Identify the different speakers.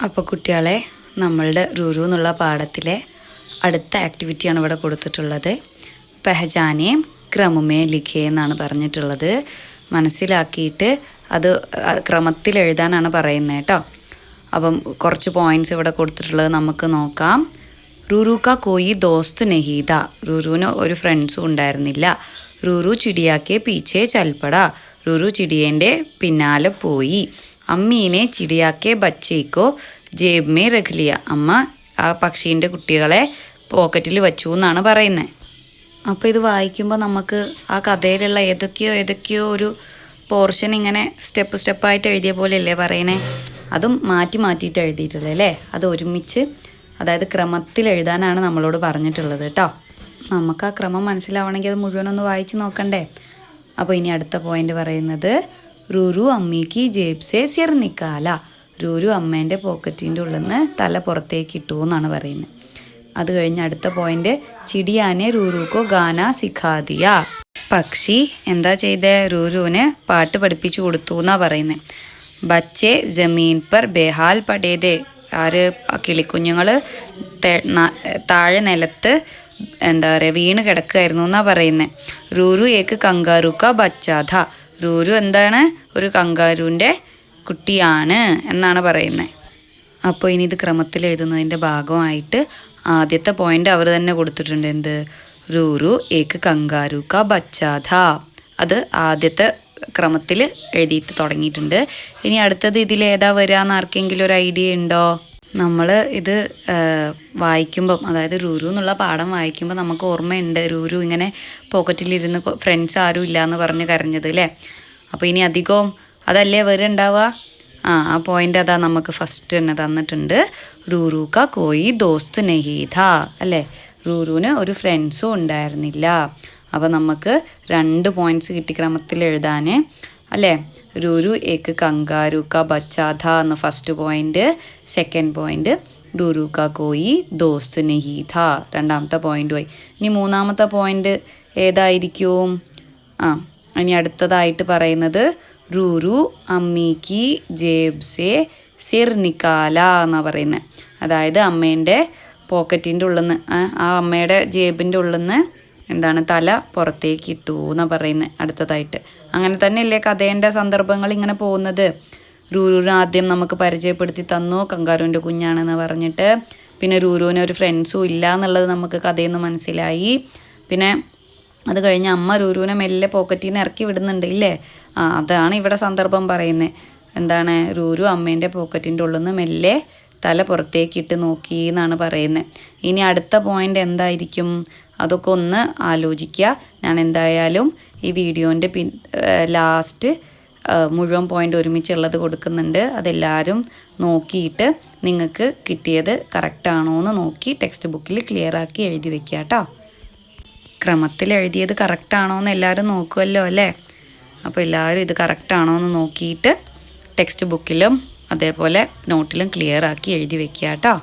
Speaker 1: അപ്പോൾ കുട്ടികളെ നമ്മളുടെ റുരു എന്നുള്ള പാഠത്തിലെ അടുത്ത ആക്ടിവിറ്റിയാണ് ഇവിടെ കൊടുത്തിട്ടുള്ളത്. പെഹചാനെ ക്രമമേ ലിഖേ എന്നാണ് പറഞ്ഞിട്ടുള്ളത്. മനസ്സിലാക്കിയിട്ട് അത് ക്രമത്തിൽ എഴുതാനാണ് പറയുന്നത് കേട്ടോ. അപ്പം കുറച്ച് പോയിൻറ്റ്സ് ഇവിടെ കൊടുത്തിട്ടുള്ളത് നമുക്ക് നോക്കാം. റുരു കാ കോയി ദോസ്ത് നഹീത, റുരുവിന് ഒരു ഫ്രണ്ട്സും ഉണ്ടായിരുന്നില്ല. റുരു ചിടിയാക്കെ പീച്ചേ ചൽപ്പട, റുരു ചിടിയേൻ്റെ പിന്നാലെ പോയി. അമ്മീനെ ചിടിയാക്കെ ബച്ചേക്കോ ജേബ് മേ രഖ് ലിയ, അമ്മ ആ പക്ഷീൻ്റെ കുട്ടികളെ പോക്കറ്റിൽ വെച്ചു എന്നാണ് പറയുന്നത്. അപ്പോൾ ഇത് വായിക്കുമ്പോൾ നമുക്ക് ആ കഥയിലുള്ള ഏതൊക്കെയോ ഒരു പോർഷൻ ഇങ്ങനെ സ്റ്റെപ്പായിട്ട് എഴുതിയ പോലെയല്ലേ പറയണേ. അതും മാറ്റിയിട്ട് എഴുതിയിട്ടുള്ളത് അല്ലേ. അത് ഒരുമിച്ച്, അതായത് ക്രമത്തിൽ എഴുതാനാണ് നമ്മളോട് പറഞ്ഞിട്ടുള്ളത് കേട്ടോ. നമുക്ക് ആ ക്രമം മനസ്സിലാവണമെങ്കിൽ അത് മുഴുവനൊന്ന് വായിച്ച് നോക്കണ്ടേ. അപ്പോൾ ഇനി അടുത്ത പോയിന്റ് പറയുന്നത് റുരു അമ്മയ്ക്ക് ജേബ് സേ സിർ നിക്കാല, റുരു അമ്മേൻ്റെ പോക്കറ്റിൻ്റെ ഉള്ളിൽ നിന്ന് തല പുറത്തേക്ക് ഇട്ടു എന്നാണ് പറയുന്നത്. അത് കഴിഞ്ഞ് അടുത്ത പോയിന്റ് ചിടിയാനെ റുരുക്കോ ഗാന സിഖാദിയ, പക്ഷി എന്താ ചെയ്തേ, റുരുവിന് പാട്ട് പഠിപ്പിച്ചു കൊടുത്തു എന്നാണ് പറയുന്നത്. ബച്ചെ ജമീൻ പർ ബേഹാൽ പടേതേ, ആര് കിളിക്കുഞ്ഞുങ്ങൾ താഴെ നിലത്ത് എന്താ പറയുക വീണ് കിടക്കുമായിരുന്നു എന്നാണ് പറയുന്നത്. റുരു ഏക്ക് കങ്കാരുക്ക ബച്ചാധ, റുരു എന്താണ്, ഒരു കങ്കാരുവിൻ്റെ കുട്ടിയാണ് എന്നാണ് പറയുന്നത്. അപ്പോൾ ഇനി ഇത് ക്രമത്തിൽ എഴുതുന്നതിൻ്റെ ഭാഗമായിട്ട് ആദ്യത്തെ പോയിന്റ് അവർ തന്നെ കൊടുത്തിട്ടുണ്ട്. എന്ത്, റുരു ഏക്ക് കങ്കാരുക്ക ബച്ചാധ, അത് ആദ്യത്തെ ക്രമത്തിൽ എഴുതിയിട്ട് തുടങ്ങിയിട്ടുണ്ട്. ഇനി അടുത്തത് ഇതിലേതാ വരാമെന്ന് ആർക്കെങ്കിലും ഒരു ഐഡിയ ഉണ്ടോ? നമ്മൾ ഇത് വായിക്കുമ്പം, അതായത് റുരു എന്നുള്ള പാഠം വായിക്കുമ്പോൾ നമുക്ക് ഓർമ്മയുണ്ട് റുരു ഇങ്ങനെ പോക്കറ്റിലിരുന്ന് ഫ്രണ്ട്സ് ആരും ഇല്ല എന്ന് പറഞ്ഞ് കരഞ്ഞത് അല്ലേ. അപ്പോൾ ഇനി അധികവും അതല്ലേ വരുന്നുണ്ടാവുക. ആ പോയിന്റ് അതാ നമുക്ക് ഫസ്റ്റ് തന്നെ തന്നിട്ടുണ്ട്. റുരു കാ കോയി ദോസ്ത് നഹീത അല്ലേ, റുരുവിന് ഒരു ഫ്രണ്ട്സും ഉണ്ടായിരുന്നില്ല. അപ്പോൾ നമുക്ക് 2 പോയിന്റ്സ് കിട്ടി ക്രമത്തിൽ എഴുതാൻ അല്ലേ. റുരു ഏക്ക് കങ്കാരു കാ ബച്ചാധ എന്ന ഫസ്റ്റ് പോയിന്റ്, സെക്കൻഡ് പോയിന്റ് റുരു കാ കോയി ദോസ്ത് നഹീത, രണ്ടാമത്തെ പോയിന്റ് പോയി. ഇനി മൂന്നാമത്തെ പോയിന്റ് ഏതായിരിക്കും? ഇനി അടുത്തതായിട്ട് പറയുന്നത് റുരു അമ്മീക്ക് ജേബ് സേ സിർ നിക്കാല എന്നാണ് പറയുന്നത്. അതായത് അമ്മേൻ്റെ പോക്കറ്റിൻ്റെ ഉള്ളിൽ നിന്ന്, ആ അമ്മയുടെ ജേബിൻ്റെ ഉള്ളിൽ നിന്ന് എന്താണ് തല പുറത്തേക്ക് ഇട്ടു എന്നാണ് പറയുന്നത് അടുത്തതായിട്ട്. അങ്ങനെ തന്നെയല്ലേ കഥേൻ്റെ സന്ദർഭങ്ങൾ ഇങ്ങനെ പോകുന്നത്. റുരുവിനെ ആദ്യം നമുക്ക് പരിചയപ്പെടുത്തി തന്നു, കങ്കാരുവിൻ്റെ കുഞ്ഞാണെന്ന് പറഞ്ഞിട്ട്. പിന്നെ റുരുവിന് ഒരു ഫ്രണ്ട്സും ഇല്ല എന്നുള്ളത് നമുക്ക് കഥയിൽ നിന്ന് മനസ്സിലായി. പിന്നെ അത് കഴിഞ്ഞ് അമ്മ റുരുവിനെ മെല്ലെ പോക്കറ്റിൽ നിന്ന് ഇറക്കി വിടുന്നുണ്ട് ഇല്ലേ. അതാണ് ഇവിടെ സന്ദർഭം പറയുന്നത്. എന്താണ്, റുരു അമ്മേൻ്റെ പോക്കറ്റിൻ്റെ ഉള്ളിൽ നിന്ന് മെല്ലെ തല പുറത്തേക്കിട്ട് നോക്കി എന്നാണ് പറയുന്നത്. ഇനി അടുത്ത പോയിന്റ് എന്തായിരിക്കും, അതൊക്കെ ഒന്ന് ആലോചിക്കുക. ഞാൻ എന്തായാലും ഈ വീഡിയോൻ്റെ ലാസ്റ്റ് മുഴുവൻ പോയിന്റ് ഒരുമിച്ചുള്ളത് കൊടുക്കുന്നുണ്ട്. അതെല്ലാവരും നോക്കിയിട്ട് നിങ്ങൾക്ക് കിട്ടിയത് കറക്റ്റാണോ എന്ന് നോക്കി ടെക്സ്റ്റ് ബുക്കിൽ ക്ലിയറാക്കി എഴുതി വെക്കുക കേട്ടോ. ക്രമത്തിൽ എഴുതിയത് കറക്റ്റാണോ എന്ന് എല്ലാവരും നോക്കുമല്ലോ അല്ലേ. അപ്പോൾ എല്ലാവരും ഇത് കറക്റ്റാണോ എന്ന് നോക്കിയിട്ട് ടെക്സ്റ്റ് ബുക്കിലും അതേപോലെ നോട്ടിലും ക്ലിയറാക്കി എഴുതി വെക്കുക കേട്ടോ.